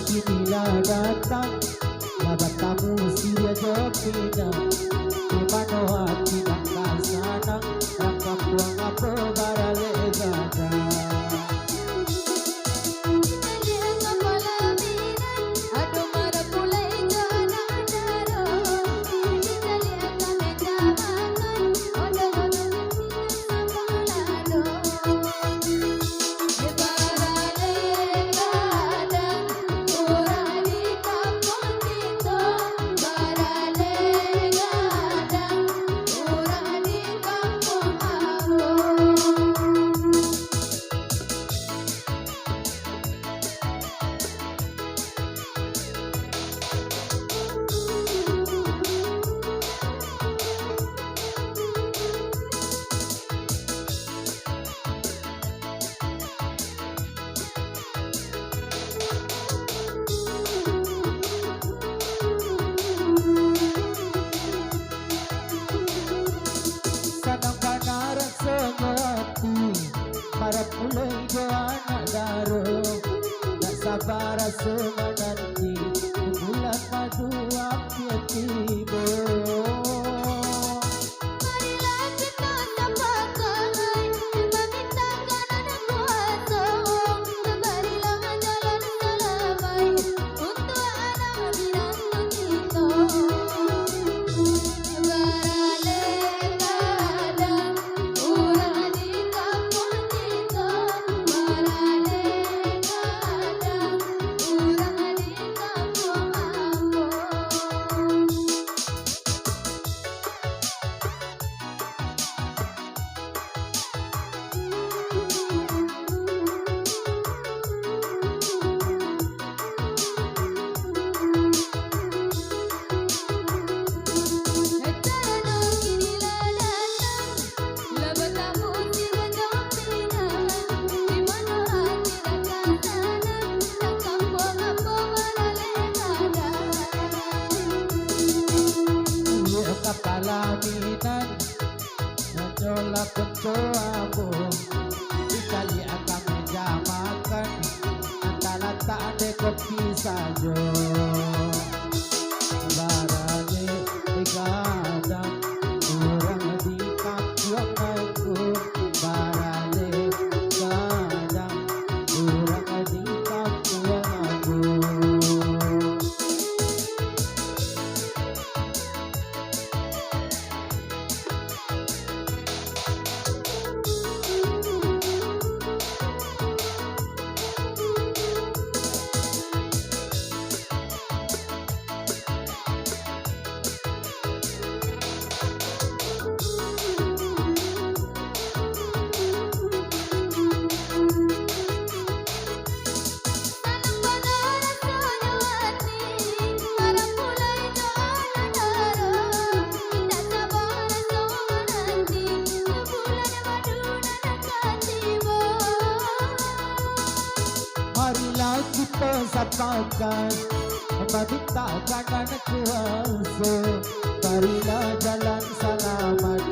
kinilah datang Labat tamu siya jopina Di mano hati nak kasanang Rakam buang apa barale gada Para mulai anak daro tak sabar rasa menanti bulan madu api tiba marilah kita samakan meminta kanan kuasa berilah jalan selamai untuk anak binatang kita Palaminan Najola pencoamu Dikali akan menjamakan Antara tak ada kopi saja Barane digadang Kurang di kampung aku Barane digadang Kurang di kampung aku Marilah kita sapakan meminta kanan kuasa Marilah jalan selamat